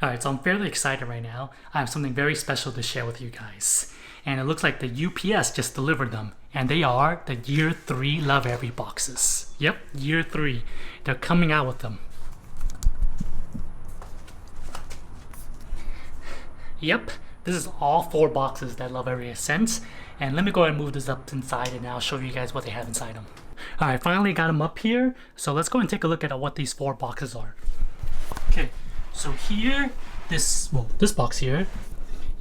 Alright, so I'm fairly excited right now. I have something very special to share with you guys. And it looks like the UPS just delivered them. And they are the Year 3 Lovevery boxes. Yep, Year 3. They're coming out with them. Yep, this is all 4 boxes that Lovevery has sent. And let me go ahead and move this up inside and I'll show you guys what they have inside them. Alright, finally got them up here. So let's go and take a look at what these 4 boxes are. Okay. So here, this box here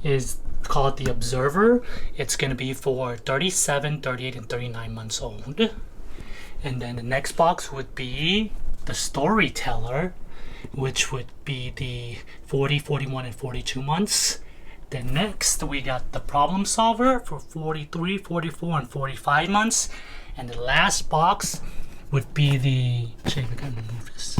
is called the Observer. It's going to be for 37, 38, and 39 months old. And then the next box would be the Storyteller, which would be the 40, 41, and 42 months. Then next, we got the Problem Solver for 43, 44, and 45 months. And the last box would be the... Actually, we gotta remove this.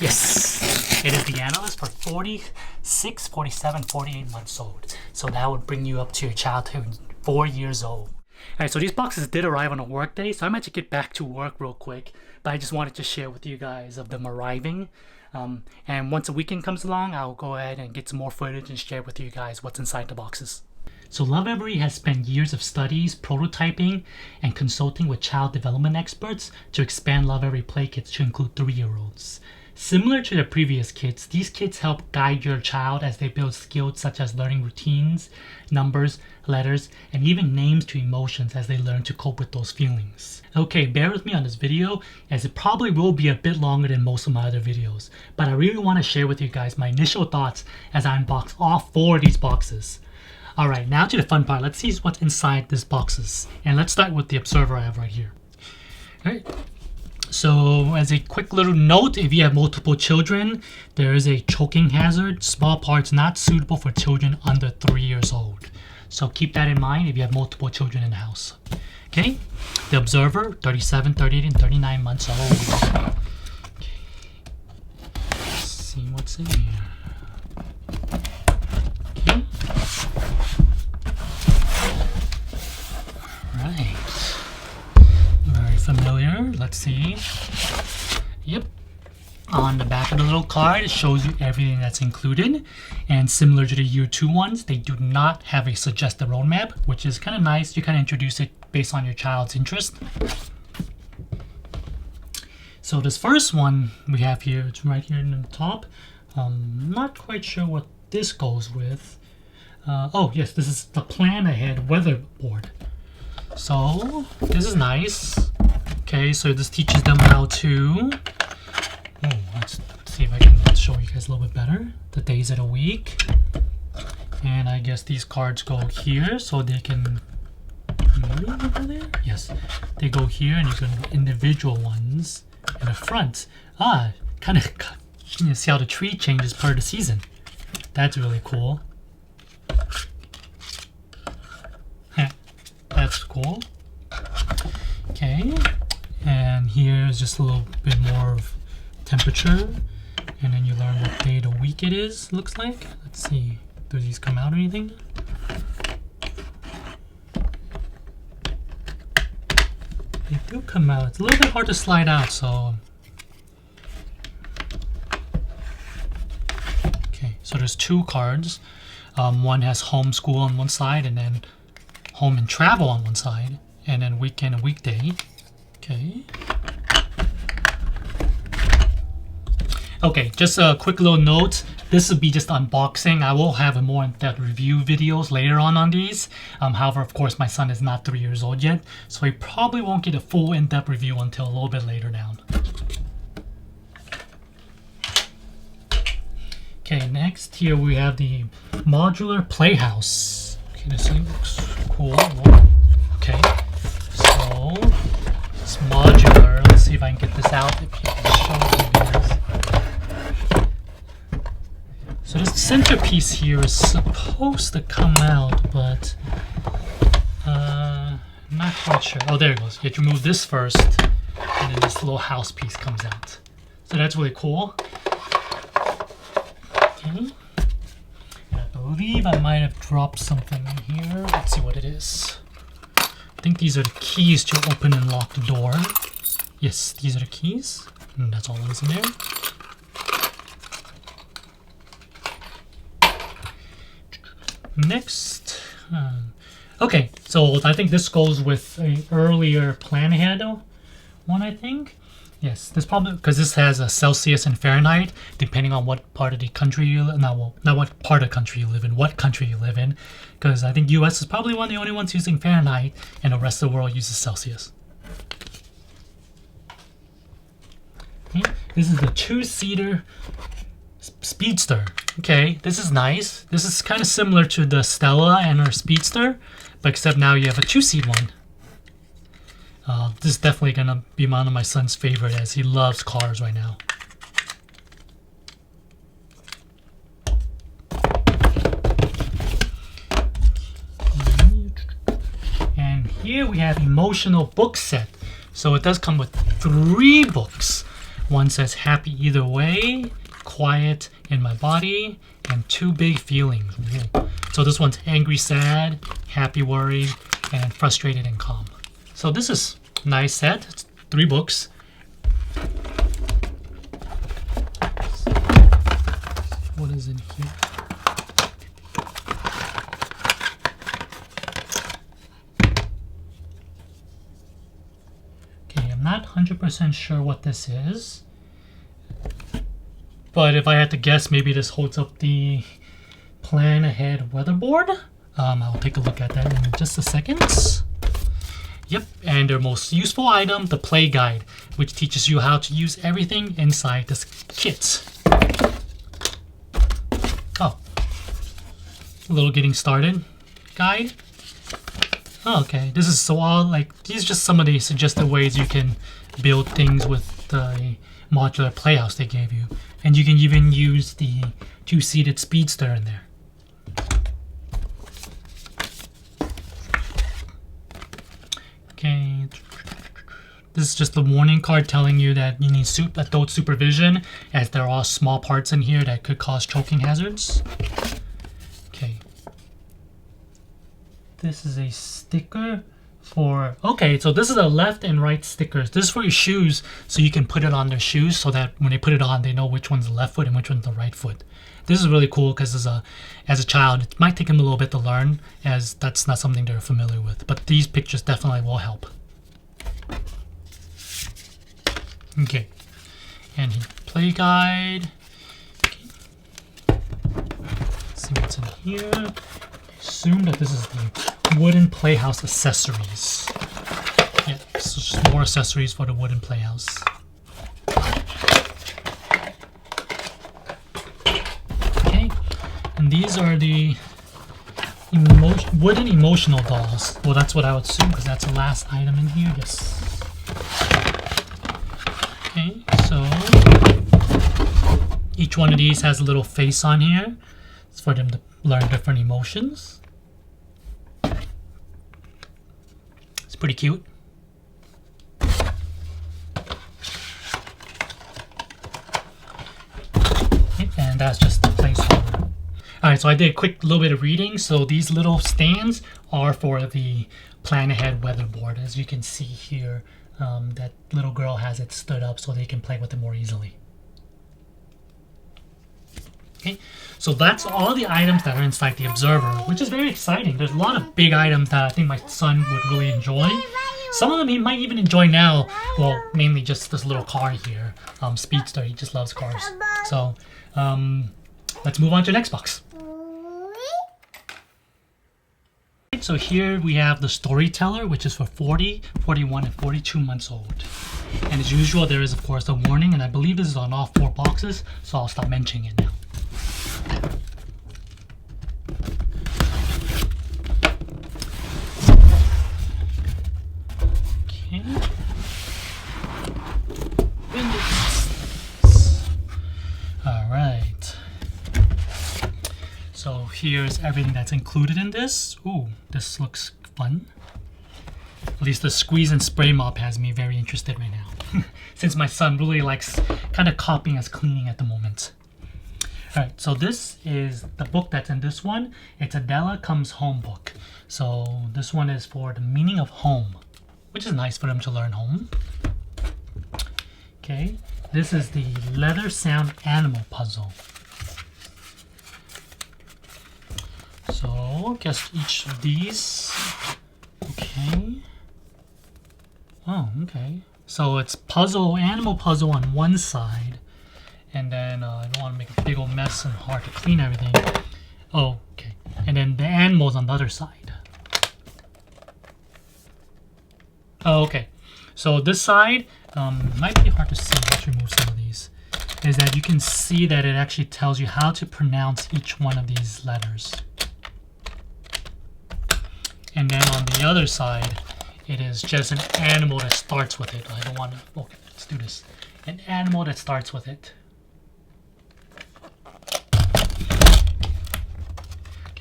Yes, it is the Analyst for 46, 47, 48 months old. So that would bring you up to your childhood 4 years old. Alright, so these boxes did arrive on a work day, so I might just get back to work real quick. But I just wanted to share with you guys of them arriving. And once the weekend comes along, I'll go ahead and get some more footage and share with you guys what's inside the boxes. So Lovevery has spent years of studies, prototyping, and consulting with child development experts to expand Lovevery Play Kits to include 3-year-olds. Similar to the previous kits, these kits help guide your child as they build skills such as learning routines, numbers, letters, and even names to emotions as they learn to cope with those feelings. Okay, bear with me on this video as it probably will be a bit longer than most of my other videos, but I really want to share with you guys my initial thoughts as I unbox all 4 of these boxes. Alright, now to the fun part. Let's see what's inside these boxes. And let's start with the Observer I have right here. Alright. So as a quick little note, if you have multiple children, there is a choking hazard. Small parts not suitable for children under 3 years old. So keep that in mind if you have multiple children in the house. Okay, the Observer, 37, 38, and 39 months old. Okay. Let's see what's in here. Okay. Right. Very familiar. Let's see. Yep. On the back of the little card, it shows you everything that's included. And similar to the Year 2 ones, they do not have a suggested roadmap, which is kind of nice. You kind of introduce it based on your child's interest. So this first one we have here, it's right here in the top. Not quite sure what this goes with. Oh yes, this is the Plan Ahead weather board. So this is nice. Okay, so this teaches them how to... Oh, let's see if I can show you guys a little bit better. The days of the week. And I guess these cards go here so they can move over there. Yes, they go here and you can individual ones in the front. Ah, kind of you see how the tree changes per the season. That's really cool. That's cool. Okay, and here's just a little bit more of temperature, and then you learn what day of the week it is. Looks like. Let's see. Do these come out or anything? They do come out. It's a little bit hard to slide out, so. Okay, so there's 2 cards. One has homeschool on one side, and then home and travel on one side, and then weekend and weekday. Okay. Okay, just a quick little note. This will be just unboxing. I will have a more in-depth review videos later on these. However, of course, my son is not 3 years old yet, so he probably won't get a full in-depth review until a little bit later down. Okay, next here we have the Modular Playhouse. Okay, this thing looks cool. Okay, so it's modular. Let's see if I can get this out. If you can show you guys. So this centerpiece here is supposed to come out, but not quite sure. Oh, there it goes. You have to remove this first, and then this little house piece comes out. So that's really cool. Okay. I believe I might have dropped something in here. Let's see what it is. I think these are the keys to open and lock the door. Yes, these are the keys. And that's all that is in there. Next, okay, so I think this goes with an earlier plan ahead one, I think. Yes, this probably, because this has a Celsius and Fahrenheit, depending on what part of the country you live, not what part of the country you live in, what country you live in, because I think US is probably one of the only ones using Fahrenheit, and the rest of the world uses Celsius. Okay. This is the 2-seater Speedster. Okay, this is nice. This is kind of similar to the Stella and her Speedster, but except now you have a 2-seat one. This is definitely gonna be one of my son's favorite, as he loves cars right now. And here we have emotional book set. So it does come with 3 books. One says Happy Either Way, Quiet in My Body, and 2 Big Feelings. So this one's angry, sad, happy, worried, and frustrated and calm. So this is a nice set. It's 3 books. What is in here? Okay, I'm not 100% sure what this is. But if I had to guess, maybe this holds up the plan ahead weatherboard. I'll take a look at that in just a second. Yep, and their most useful item, the play guide, which teaches you how to use everything inside this kit. Oh, a little getting started guide. Oh, okay, this is so all like, these are just some of the suggested ways you can build things with the modular playhouse they gave you. And you can even use the 2-seated Speedster in there. Okay, this is just the warning card telling you that you need adult supervision, as there are small parts in here that could cause choking hazards. Okay. This is a sticker for, okay, so this is a left and right stickers. This is for your shoes, so you can put it on their shoes so that when they put it on, they know which one's the left foot and which one's the right foot. This is really cool because as a child, it might take them a little bit to learn, as that's not something they're familiar with. But these pictures definitely will help. Okay, and play guide. Okay. Let's see what's in here. I assume that this is the wooden playhouse accessories. Yeah, so just more accessories for the wooden playhouse. Okay, and these are the wooden emotional dolls. Well, that's what I would assume, because that's the last item in here. Yes. Okay, so each one of these has a little face on here. It's for them to learn different emotions. It's pretty cute. And that's just the placeholder. Alright, so I did a quick little bit of reading. So these little stands are for the plan ahead weatherboard. As you can see here, that little girl has it stood up so they can play with it more easily. Okay, so that's all the items that are inside the Observer, which is very exciting. There's a lot of big items that I think my son would really enjoy. Some of them he might even enjoy now. Well, mainly just this little car here, Speedster. He just loves cars. So let's move on to the next box. So here we have the Storyteller, which is for 40, 41, and 42 months old. And as usual, there is of course a warning, and I believe this is on all 4 boxes, so I'll stop mentioning it now. Okay. Alright. So here's everything that's included in this. Ooh, this looks fun. At least the squeeze and spray mop has me very interested right now. Since my son really likes kind of copying as cleaning at the moment. Alright, so this is the book that's in this one. It's Adela Comes Home book. So this one is for the meaning of home, which is nice for them to learn home. Okay, This is the leather sound animal puzzle. So, guess each of these. Okay. Oh, okay. So it's animal puzzle on one side. And then I don't want to make a big old mess and hard to clean everything. Oh, okay. And then the animals on the other side. Oh, okay. So this side, might be hard to see. Let's remove some of these. Is that you can see that it actually tells you how to pronounce each one of these letters. And then on the other side, it is just an animal that starts with it. I don't want to... Okay, let's do this. An animal that starts with it.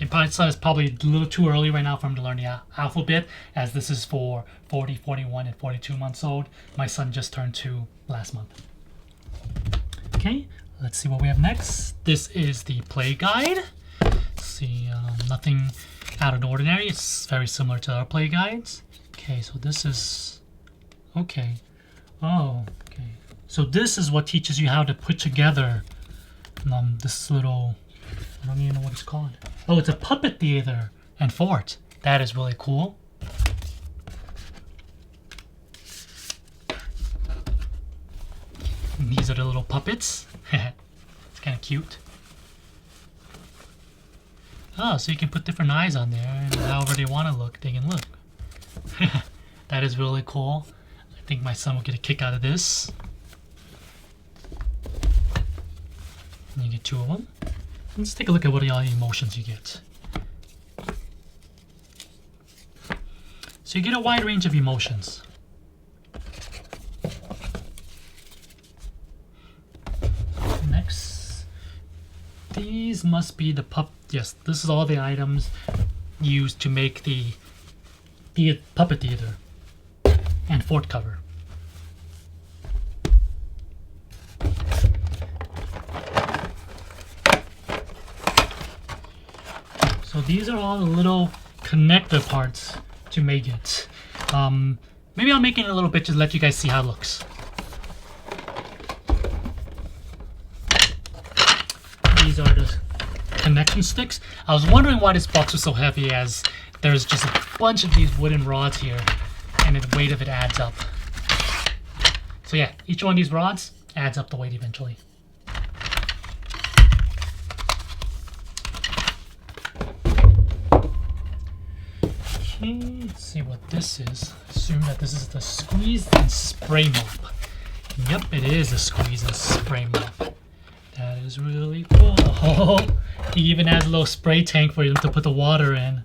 Okay, it's probably a little too early right now for him to learn the alphabet, as this is for 40, 41, and 42 months old. My son just turned 2 last month. Okay, let's see what we have next. This is the play guide. Let's see, nothing out of the ordinary. It's very similar to our play guides. Okay, so this is... Okay. Oh, okay. So this is what teaches you how to put together this little... I don't even know what it's called. Oh, it's a puppet theater and fort. That is really cool. And these are the little puppets. It's kind of cute. Oh, so you can put different eyes on there, and however they want to look, they can look. That is really cool. I think my son will get a kick out of this. And you get 2 of them. Let's take a look at what all the emotions you get. So you get a wide range of emotions. Next, these must be the yes, this is all the items used to make the puppet theater and fort cover. So these are all the little connector parts to make it. Maybe I'll make it in a little bit just to let you guys see how it looks. These are the connection sticks. I was wondering why this box was so heavy, as there's just a bunch of these wooden rods here, and the weight of it adds up. So yeah, each one of these rods adds up the weight eventually. Okay, let's see what this is. Assume that this is the squeeze and spray mop. Yep, it is a squeeze and spray mop. That is really cool. Oh, he even has a little spray tank for you to put the water in.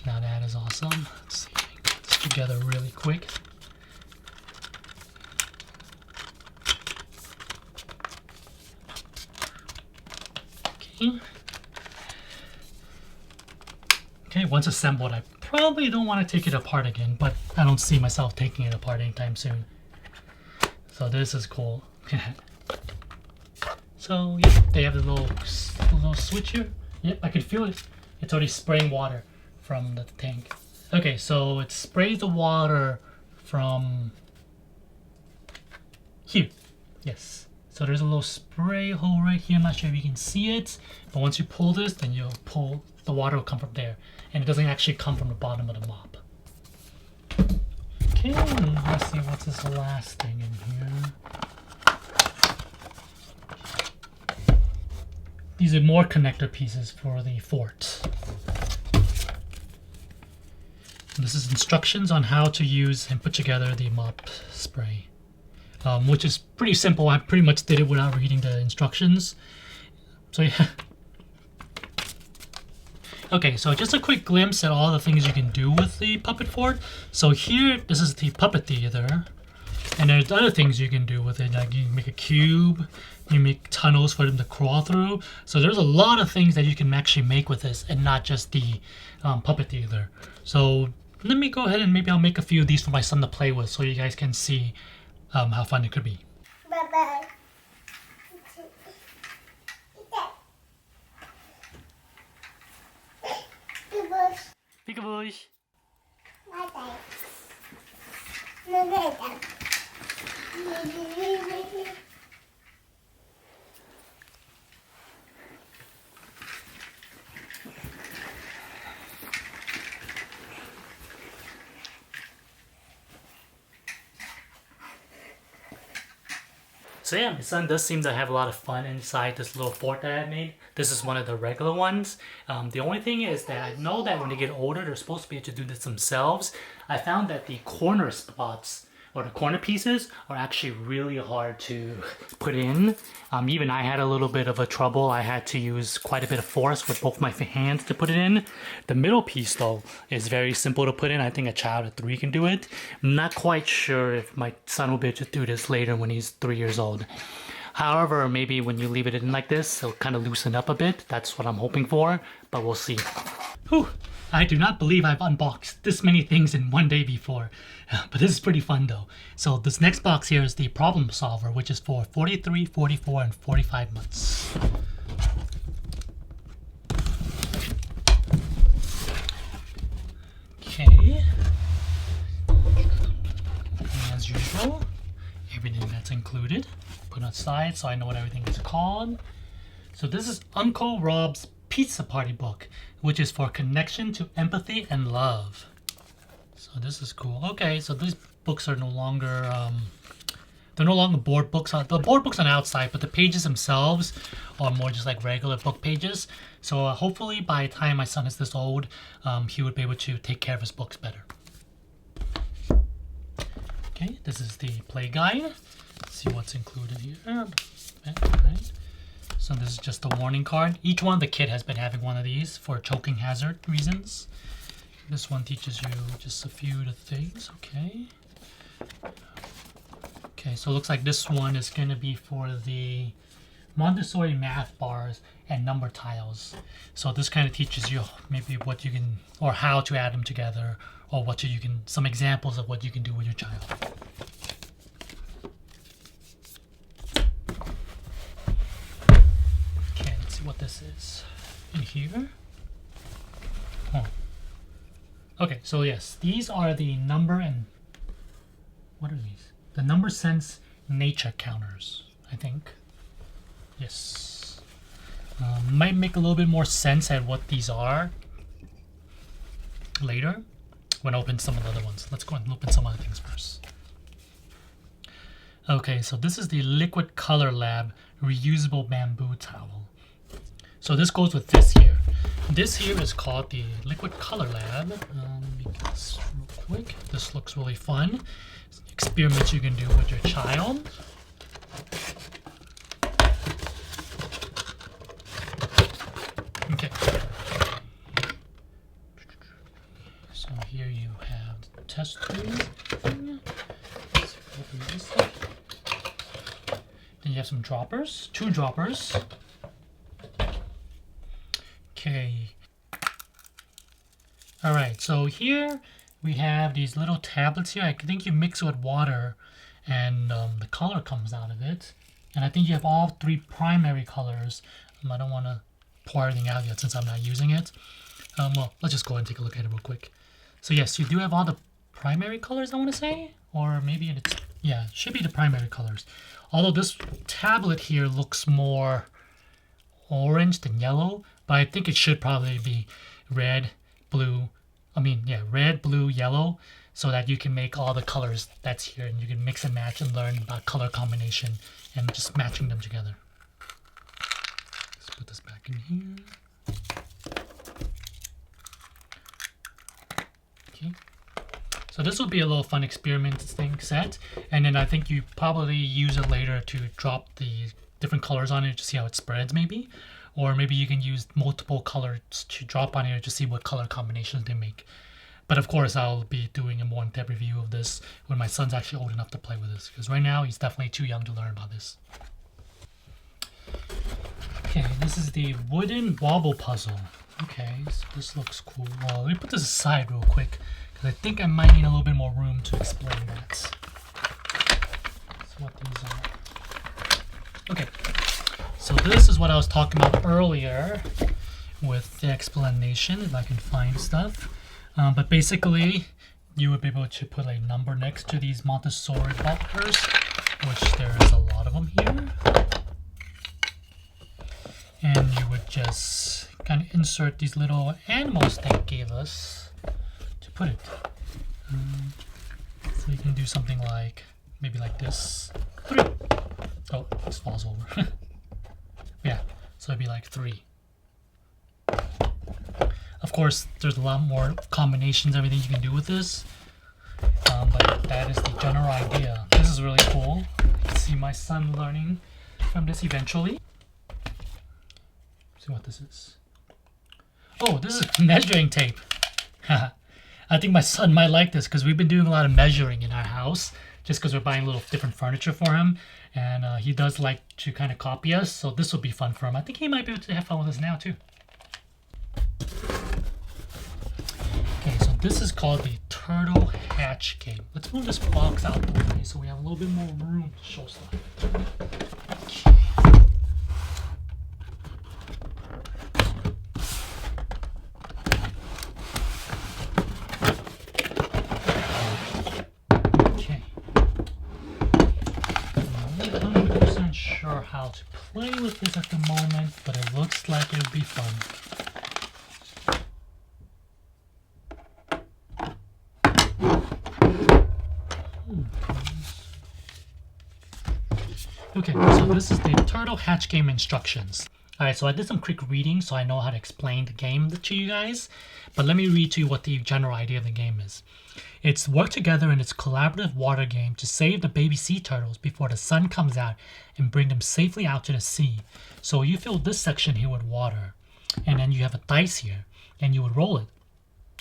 Now that is awesome. Let's see if I can put this together really quick. Okay. Okay, once assembled, I probably don't want to take it apart again, but I don't see myself taking it apart anytime soon. So this is cool. So yeah, they have the little switch here. Yep, I can feel it. It's already spraying water from the tank. Okay, so it sprays the water from here. Yes. So there's a little spray hole right here. I'm not sure if you can see it, but once you pull this, then you'll pull, the water will come from there. And it doesn't actually come from the bottom of the mop. Okay, let's see what's this last thing in here. These are more connector pieces for the fort. This is instructions on how to use and put together the mop spray. Which is pretty simple. I pretty much did it without reading the instructions. So yeah. Okay, so just a quick glimpse at all the things you can do with the puppet fort. So here, this is the puppet theater. And there's other things you can do with it. Like you can make a cube, you make tunnels for them to crawl through. So there's a lot of things that you can actually make with this, and not just the puppet theater. So let me go ahead and maybe I'll make a few of these for my son to play with, so you guys can see how fun it could be. Bye-bye. Peekaboosh. Bye-bye. So yeah, my son does seem to have a lot of fun inside this little fort that I made. This is one of the regular ones. The only thing is that I know that when they get older, they're supposed to be able to do this themselves. I found that the corner spots or the corner pieces are actually really hard to put in. Even I had a little bit of a trouble. I had to use quite a bit of force with both my hands to put it in. The middle piece though is very simple to put in. I think a child of 3 can do it. I'm not quite sure if my son will be able to do this later when he's 3 years old. However, maybe when you leave it in like this, it'll kind of loosen up a bit. That's what I'm hoping for, but we'll see. Whew. I do not believe I've unboxed this many things in one day before, but this is pretty fun though. So this next box here is the problem solver, which is for 43, 44, and 45 months. Okay. As usual, everything that's included, put aside so I know what everything is called. So this is Uncle Rob's Pizza Party book, which is for connection to empathy and love. So this is cool. Okay, so these books are no longer they're no longer board books. The board books on the outside, but the pages themselves are more just like regular book pages. So hopefully by the time my son is this old, he would be able to take care of his books better. Okay, this is the play guide. Let's see what's included here. Right. So this is just a warning card. Each one of the kid has been having one of these for choking hazard reasons. This one teaches you just a few of the things. Okay. Okay, so it looks like this one is going to be for the Montessori math bars and number tiles. So this kind of teaches you maybe what you can, or how to add them together, or what you can, some examples of what you can do with your child. What this is in here. Oh. Okay, so yes, these are the number and what are these? The number sense nature counters, I think. Yes. Might make a little bit more sense at what these are later when I open some of the other ones. Let's go and open some other things first. Okay, so this is the Liquid Color Lab reusable bamboo towel. So this goes with this here. This here is called the Liquid Color Lab. Let me get this real quick. This looks really fun. Experiments you can do with your child. Okay. So here you have the test tube. Let's open this up. Then you have some droppers, 2 droppers. Okay. Alright, so here we have these little tablets here. I think you mix it with water and the color comes out of it. And I think you have all 3 primary colors. I don't want to pour everything out yet since I'm not using it. Well, let's just go and take a look at it real quick. So yes, you do have all the primary colors, I want to say. Or maybe it's, yeah, it should be the primary colors. Although this tablet here looks more orange than yellow, but I think it should probably be red, blue, yellow, so that you can make all the colors that's here and you can mix and match and learn about color combination and just matching them together. Let's put this back in here. Okay. So this will be a little fun experiment thing set, and then I think you probably use it later to drop the different colors on it to see how it spreads maybe. Or maybe you can use multiple colors to drop on here to see what color combinations they make. But of course, I'll be doing a more in-depth review of this when my son's actually old enough to play with this. Because right now, he's definitely too young to learn about this. Okay, this is the wooden wobble puzzle. Okay, so this looks cool. Well, let me put this aside real quick, because I think I might need a little bit more room to explain that. That's what these are. Okay. So this is what I was talking about earlier with the explanation, if I can find stuff. But basically, you would be able to put a number next to these Montessori butters which there's a lot of them here. And you would just kind of insert these little animals they gave us to put it. So you can do something like, maybe like this. 3. Oh, this falls over. Yeah, so it'd be like 3. Of course, there's a lot more combinations, everything you can do with this. But that is the general idea. This is really cool. I can see my son learning from this eventually. See what this is. Oh, this is measuring tape. I think my son might like this because we've been doing a lot of measuring in our house just because we're buying little different furniture for him. And he does like to kind of copy us, so this will be fun for him. I think he might be able to have fun with this now too. Okay, so this is called the Turtle Hatch game. Let's move this box out of the way so we have a little bit more room to show stuff. Okay. Okay. I'm not 100% sure how to play with this at the moment, but it looks like it would be fun. Okay, so this is the Turtle Hatch game instructions. Alright, so I did some quick reading so I know how to explain the game to you guys. But let me read to you what the general idea of the game is. It's work together in its collaborative water game to save the baby sea turtles before the sun comes out and bring them safely out to the sea. So you fill this section here with water. And then you have a dice here. And you would roll it.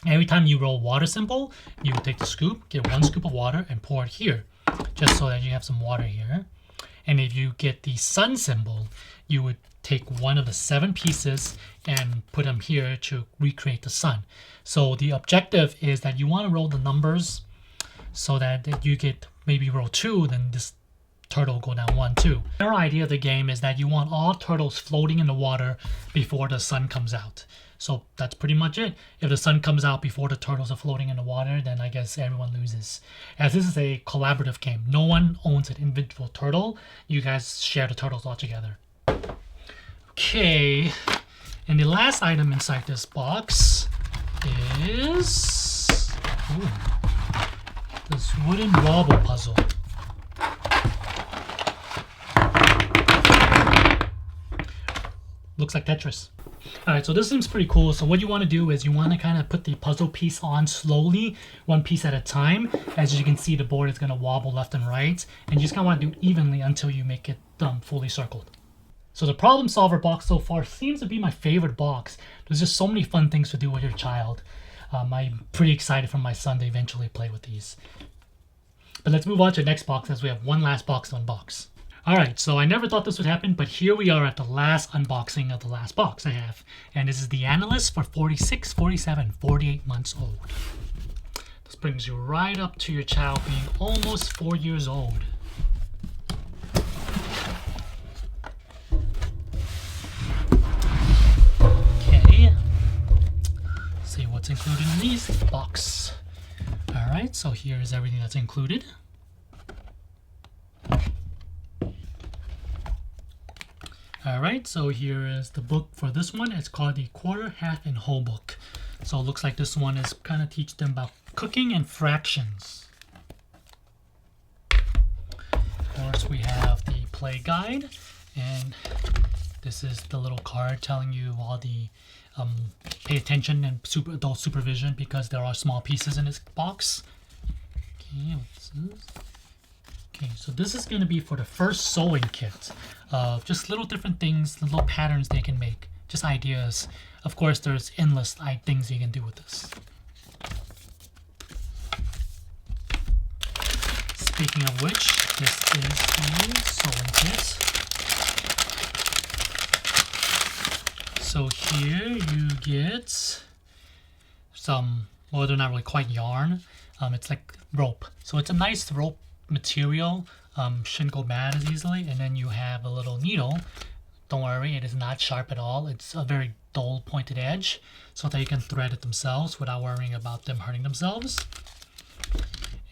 Every time you roll water symbol, you would take the scoop, get 1 scoop of water, and pour it here. Just so that you have some water here. And if you get the sun symbol, you would take one of the 7 pieces and put them here to recreate the sun. So the objective is that you want to roll the numbers so that you get maybe roll 2, then this turtle will go down 1, 2. Our idea of the game is that you want all turtles floating in the water before the sun comes out. So that's pretty much it. If the sun comes out before the turtles are floating in the water, then I guess everyone loses. As this is a collaborative game, no one owns an individual turtle. You guys share the turtles all together. Okay, and the last item inside this box is this wooden wobble puzzle. Looks like Tetris. Alright, so this seems pretty cool. So what you want to do is you want to kind of put the puzzle piece on slowly, 1 piece at a time. As you can see, the board is going to wobble left and right. And you just kind of want to do it evenly until you make it fully circled. So the problem solver box so far seems to be my favorite box. There's just so many fun things to do with your child. I'm pretty excited for my son to eventually play with these. But let's move on to the next box as we have one last box to unbox. Alright, so I never thought this would happen, but here we are at the last unboxing of the last box I have. And this is the Analyst for 46, 47, 48 months old. This brings you right up to your child being almost 4 years old. Okay, see what's included in this box. Alright, so here is everything that's included. Alright, so here is the book for this one. It's called the Quarter, Half, and Whole book. So it looks like this one is kind of teach them about cooking and fractions. Of course, we have the play guide, and this is the little card telling you all the pay attention and adult supervision because there are small pieces in this box. Okay, what's this? Okay, so this is going to be for the first sewing kit of just little different things, little patterns they can make, just ideas. Of course, there's endless things you can do with this. Speaking of which, this is the sewing kit. So here you get some, well, they're not really quite yarn. It's like rope. So it's a nice rope material, shouldn't go bad as easily. And then you have a little needle. Don't worry, it is not sharp at all. It's a very dull pointed edge so that you can thread it themselves without worrying about them hurting themselves.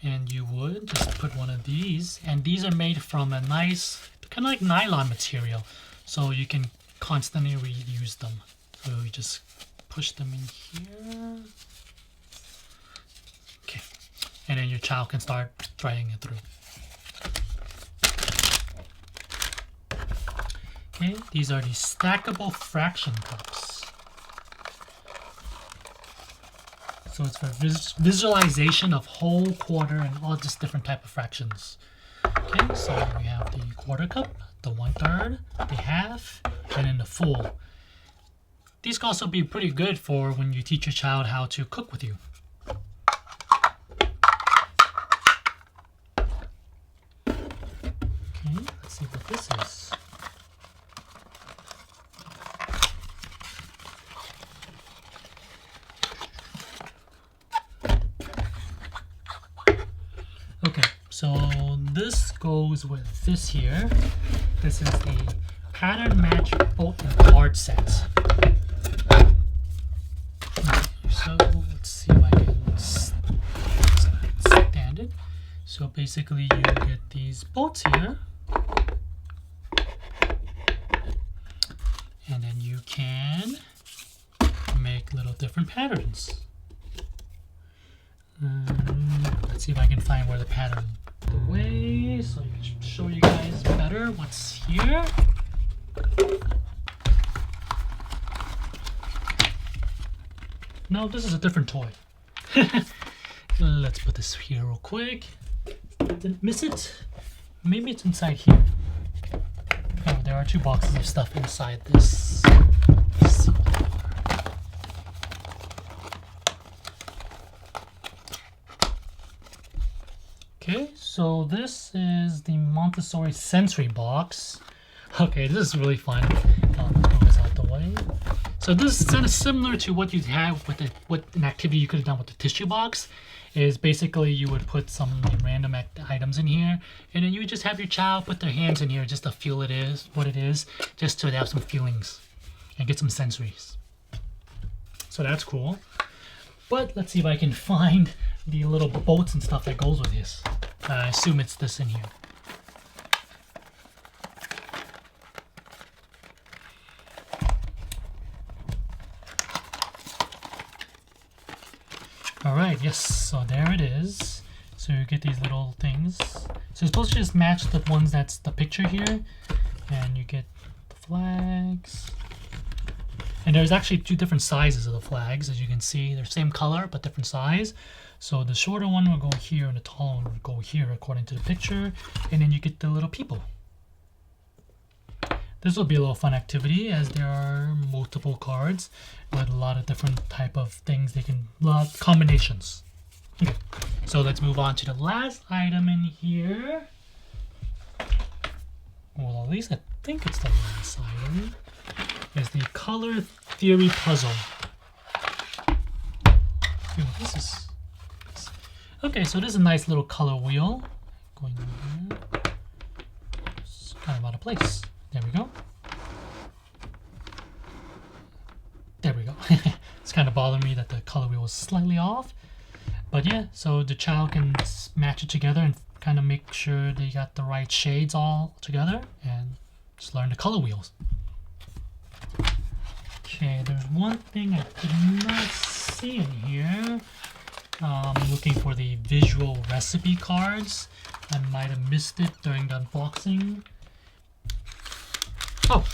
And you would just put one of these, and these are made from a nice kind of like nylon material, so you can constantly reuse them. So you just push them in here. Okay, and then your child can start trying it through. Okay, these are the stackable fraction cups. So it's for visualization of whole, quarter, and all just different type of fractions. Okay, so we have the quarter cup, the 1/3, the half, and then the full. These can also be pretty good for when you teach your child how to cook with you. Okay, let's see what this is. Okay, so this goes with this here. This is the pattern match bolt and card set. So let's see if I can stand it. So basically you get these bolts here. And then you can make little different patterns. Let's see if I can find where the pattern the way, so I can show you guys better what's here. No, this is a different toy. Let's put this here real quick. Didn't miss it. Maybe it's inside here. Oh, there are 2 boxes of stuff inside this. Let's see what they are. Okay, so this is the Montessori sensory box. Okay, this is really fun. Move this out the way. So this is kind of similar to what you'd have with what an activity you could have done with the tissue box. Is basically you would put some random items in here, and then you would just have your child put their hands in here just to feel what it is, just to have some feelings and get some sensories. So that's cool. But let's see if I can find the little bolts and stuff that goes with this. I assume it's this in here. Alright, yes, so there it is. So you get these little things. So you're supposed to just match the ones that's the picture here. And you get the flags. And there's actually 2 different sizes of the flags, as you can see. They're same color, but different size. So the shorter one will go here, and the taller one will go here, according to the picture. And then you get the little people. This will be a little fun activity, as there are multiple cards with a lot of different type of things they can, combinations. Okay, so let's move on to the last item in here. Well, at least I think it's the last item. Is the color theory puzzle. Ooh, this is okay. So this is a nice little color wheel going in here. It's kind of out of place. There we go. There we go. It's kind of bothering me that the color wheel was slightly off. But yeah, so the child can match it together and kind of make sure they got the right shades all together and just learn the color wheels. Okay, there's one thing I did not see in here. I'm looking for the visual recipe cards. I might have missed it during the unboxing. Oh,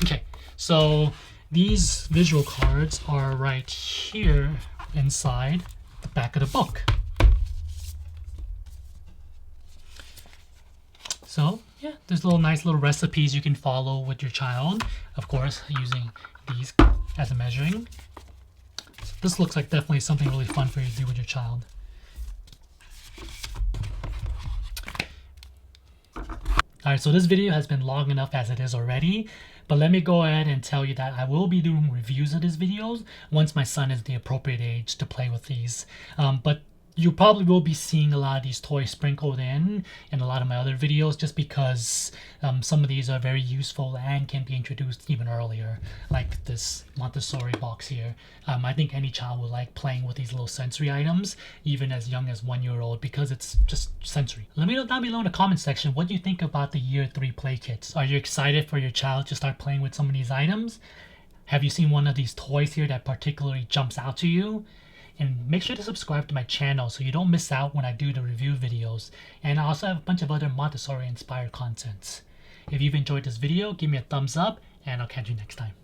okay. So these visual cards are right here inside the back of the book. So yeah, there's nice little recipes you can follow with your child, of course, using these as a measuring. So this looks like definitely something really fun for you to do with your child. Alright, so this video has been long enough as it is already, but let me go ahead and tell you that I will be doing reviews of these videos once my son is the appropriate age to play with these. But you probably will be seeing a lot of these toys sprinkled in a lot of my other videos, just because some of these are very useful and can be introduced even earlier, like this Montessori box here. I think any child will like playing with these little sensory items, even as young as 1 year old, because it's just sensory. Let me know down below in the comment section what you think about the year 3 play kits. Are you excited for your child to start playing with some of these items? Have you seen one of these toys here that particularly jumps out to you? And make sure to subscribe to my channel so you don't miss out when I do the review videos. And I also have a bunch of other Montessori inspired contents. If you've enjoyed this video, give me a thumbs up and I'll catch you next time.